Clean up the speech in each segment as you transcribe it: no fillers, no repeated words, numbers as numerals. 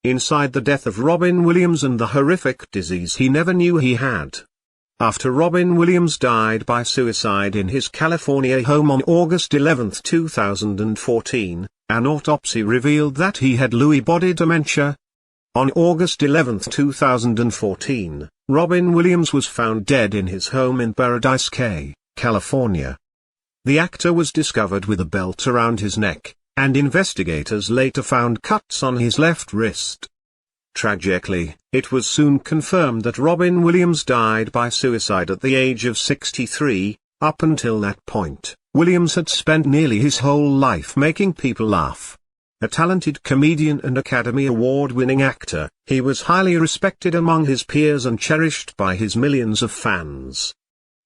inside the death of Robin Williams and the horrific disease he never knew he had. After Robin Williams died by suicide in his California home on August 11, 2014, an autopsy revealed that he had Lewy body dementia. On August 11, 2014, Robin Williams was found dead in his home in Paradise Cay, California. The actor was discovered with a belt around his neck, and investigators later found cuts on his left wrist. Tragically, it was soon confirmed that Robin Williams died by suicide at the age of 63. Up until that point, Williams had spent nearly his whole life making people laugh. A talented comedian and Academy Award-winning actor, he was highly respected among his peers and cherished by his millions of fans.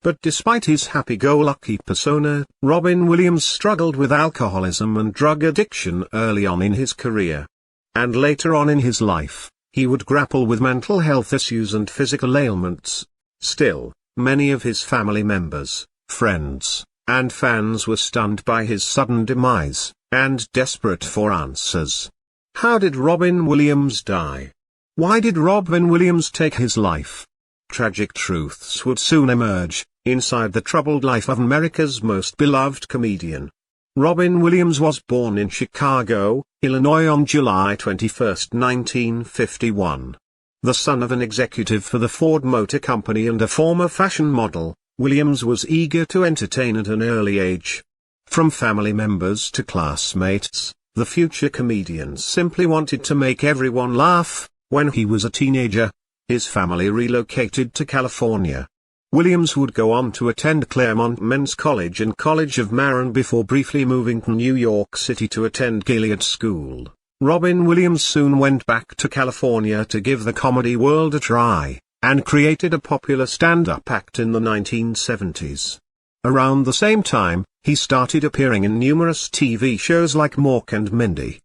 But despite his happy-go-lucky persona, Robin Williams struggled with alcoholism and drug addiction early on in his career. And later on in his life, he would grapple with mental health issues and physical ailments. Still, many of his family members, friends, and fans were stunned by his sudden demise, and desperate for answers. How did Robin Williams die? Why did Robin Williams take his life? Tragic truths would soon emerge, inside the troubled life of America's most beloved comedian. Robin Williams was born in Chicago, Illinois on July 21, 1951. The son of an executive for the Ford Motor Company and a former fashion model, Williams was eager to entertain at an early age. From family members to classmates, the future comedian simply wanted to make everyone laugh. When he was a teenager, his family relocated to California. Williams would go on to attend Claremont Men's College and College of Marin before briefly moving to New York City to attend Gilead School. Robin Williams soon went back to California to give the comedy world a try, and created a popular stand-up act in the 1970s. Around the same time, he started appearing in numerous TV shows like Mork and Mindy.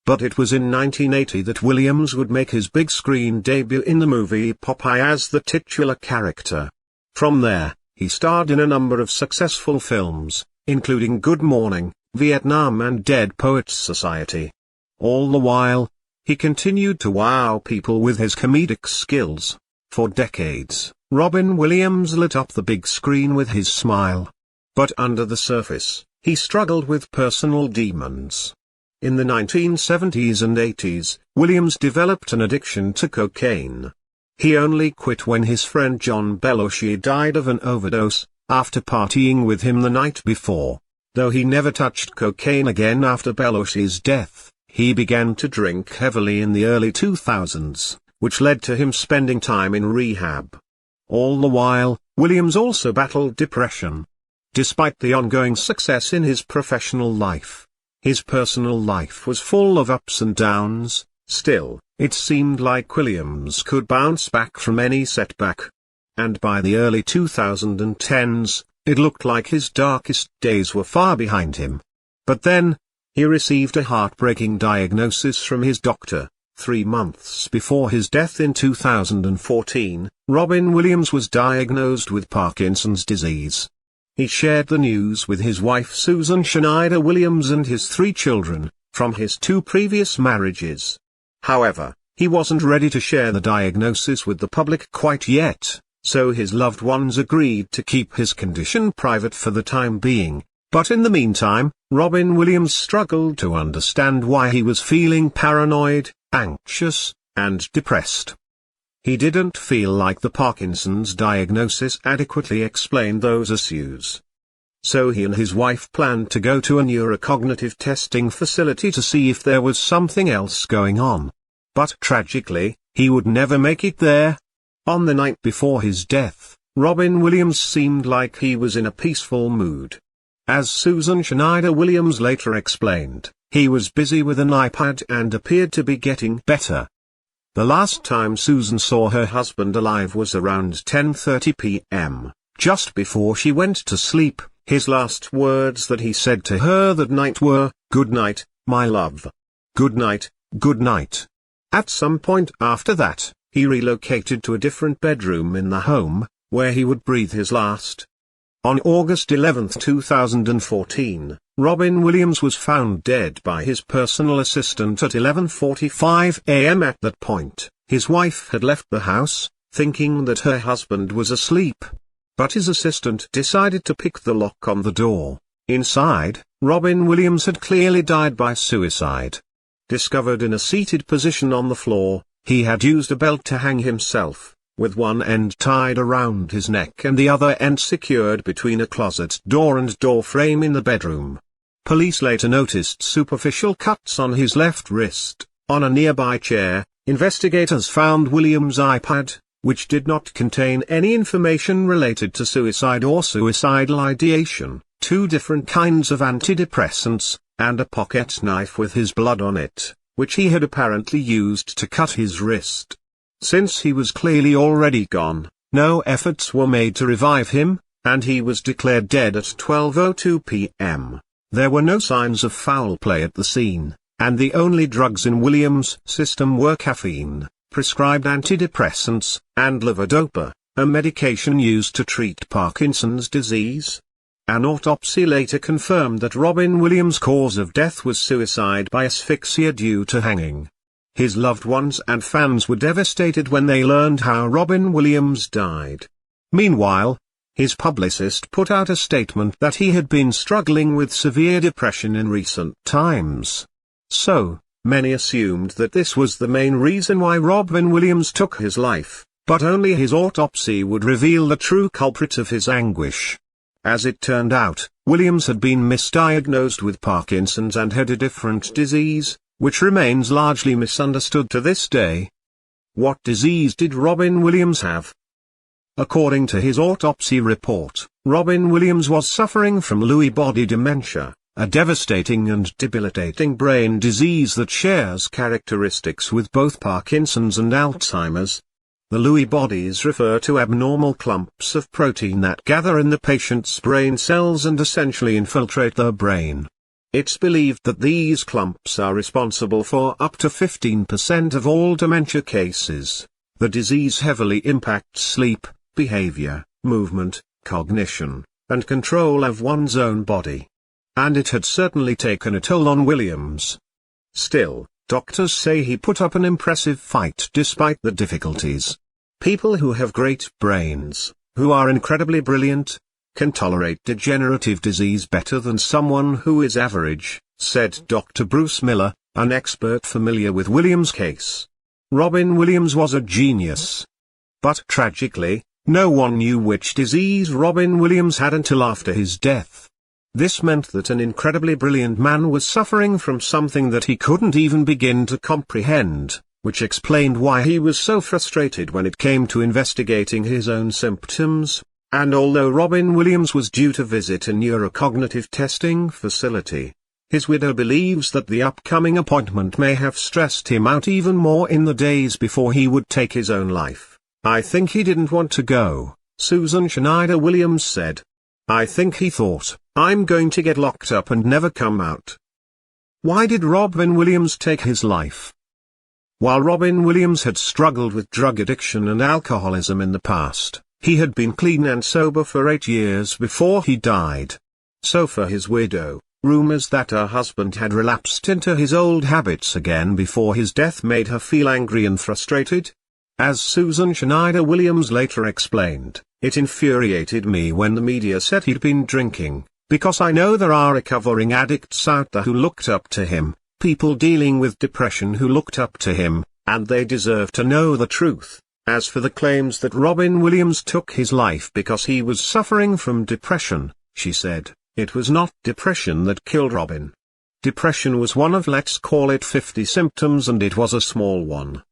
But it was in 1980 that Williams would make his big screen debut in the movie Popeye as the titular character. From there, he starred in a number of successful films, including Good Morning, Vietnam and Dead Poets Society. All the while, he continued to wow people with his comedic skills. For decades, Robin Williams lit up the big screen with his smile. But under the surface, he struggled with personal demons. In the 1970s and 80s, Williams developed an addiction to cocaine. He only quit when his friend John Belushi died of an overdose, after partying with him the night before. Though he never touched cocaine again after Belushi's death, he began to drink heavily in the early 2000s, which led to him spending time in rehab. All the while, Williams also battled depression. Despite the ongoing success in his professional life, his personal life was full of ups and downs. Still, it seemed like Williams could bounce back from any setback. And by the early 2010s, it looked like his darkest days were far behind him. But then, he received a heartbreaking diagnosis from his doctor. 3 months before his death in 2014, Robin Williams was diagnosed with Parkinson's disease. He shared the news with his wife Susan Schneider Williams and his 3 children, from his 2 previous marriages. However, he wasn't ready to share the diagnosis with the public quite yet, so his loved ones agreed to keep his condition private for the time being. But in the meantime, Robin Williams struggled to understand why he was feeling paranoid, anxious, and depressed. He didn't feel like the Parkinson's diagnosis adequately explained those issues. So he and his wife planned to go to a neurocognitive testing facility to see if there was something else going on. But tragically, he would never make it there. On the night before his death, Robin Williams seemed like he was in a peaceful mood. As Susan Schneider Williams later explained, he was busy with an iPad and appeared to be getting better. The last time Susan saw her husband alive was around 10:30 p.m., just before she went to sleep. His last words that he said to her that night were, "Good night, my love. Good night, good night." At some point after that, he relocated to a different bedroom in the home, where he would breathe his last. On August 11, 2014, Robin Williams was found dead by his personal assistant at 11:45 a.m. At that point, his wife had left the house, thinking that her husband was asleep. But his assistant decided to pick the lock on the door. Inside, Robin Williams had clearly died by suicide. Discovered in a seated position on the floor, he had used a belt to hang himself, with one end tied around his neck and the other end secured between a closet door and door frame in the bedroom. Police later noticed superficial cuts on his left wrist. On a nearby chair, investigators found Williams' iPad, which did not contain any information related to suicide or suicidal ideation, 2 different kinds of antidepressants, and a pocket knife with his blood on it, which he had apparently used to cut his wrist. Since he was clearly already gone, no efforts were made to revive him, and he was declared dead at 12:02 p.m. There were no signs of foul play at the scene, and the only drugs in Williams' system were caffeine, prescribed antidepressants, and levodopa, a medication used to treat Parkinson's disease. An autopsy later confirmed that Robin Williams' cause of death was suicide by asphyxia due to hanging. His loved ones and fans were devastated when they learned how Robin Williams died. Meanwhile, his publicist put out a statement that he had been struggling with severe depression in recent times. So, many assumed that this was the main reason why Robin Williams took his life, but only his autopsy would reveal the true culprit of his anguish. As it turned out, Williams had been misdiagnosed with Parkinson's and had a different disease, which remains largely misunderstood to this day. What disease did Robin Williams have? According to his autopsy report, Robin Williams was suffering from Lewy body dementia, a devastating and debilitating brain disease that shares characteristics with both Parkinson's and Alzheimer's. The Lewy bodies refer to abnormal clumps of protein that gather in the patient's brain cells and essentially infiltrate their brain. It's believed that these clumps are responsible for up to 15% of all dementia cases. The disease heavily impacts sleep, behavior, movement, cognition, and control of one's own body. And it had certainly taken a toll on Williams. Still, doctors say he put up an impressive fight despite the difficulties. People who have great brains, who are incredibly brilliant, can tolerate degenerative disease better than someone who is average, said Dr. Bruce Miller, an expert familiar with Williams' case. Robin Williams was a genius. But tragically, no one knew which disease Robin Williams had until after his death. This meant that an incredibly brilliant man was suffering from something that he couldn't even begin to comprehend, which explained why he was so frustrated when it came to investigating his own symptoms. And although Robin Williams was due to visit a neurocognitive testing facility, his widow believes that the upcoming appointment may have stressed him out even more in the days before he would take his own life. "I think he didn't want to go," Susan Schneider Williams said. "I think he thought, I'm going to get locked up and never come out." Why did Robin Williams take his life? While Robin Williams had struggled with drug addiction and alcoholism in the past, he had been clean and sober for 8 years before he died. So for his widow, rumors that her husband had relapsed into his old habits again before his death made her feel angry and frustrated. As Susan Schneider Williams later explained, "It infuriated me when the media said he'd been drinking, because I know there are recovering addicts out there who looked up to him, people dealing with depression who looked up to him, and they deserve to know the truth." As for the claims that Robin Williams took his life because he was suffering from depression, she said, "It was not depression that killed Robin. Depression was one of, let's call it, 50 symptoms, and it was a small one."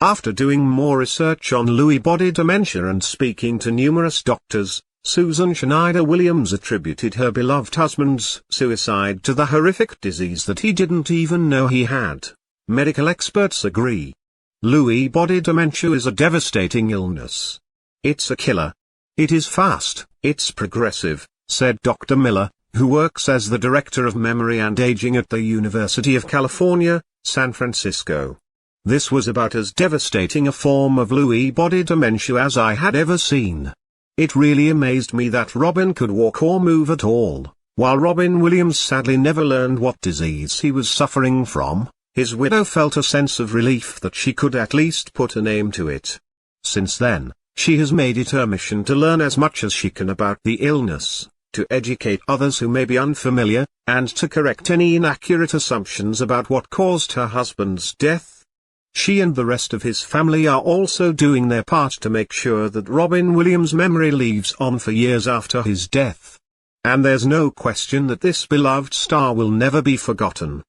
After doing more research on Lewy body dementia and speaking to numerous doctors, Susan Schneider Williams attributed her beloved husband's suicide to the horrific disease that he didn't even know he had. Medical experts agree. Lewy body dementia is a devastating illness. It's a killer. It is fast, it's progressive, said Dr. Miller, who works as the Director of Memory and Aging at the University of California, San Francisco. "This was about as devastating a form of Lewy body dementia as I had ever seen. It really amazed me that Robin could walk or move at all. While Robin Williams sadly never learned what disease he was suffering from, his widow felt a sense of relief that she could at least put a name to it. Since then, she has made it her mission to learn as much as she can about the illness, to educate others who may be unfamiliar, and to correct any inaccurate assumptions about what caused her husband's death. She and the rest of his family are also doing their part to make sure that Robin Williams' memory lives on for years after his death. And there's no question that this beloved star will never be forgotten.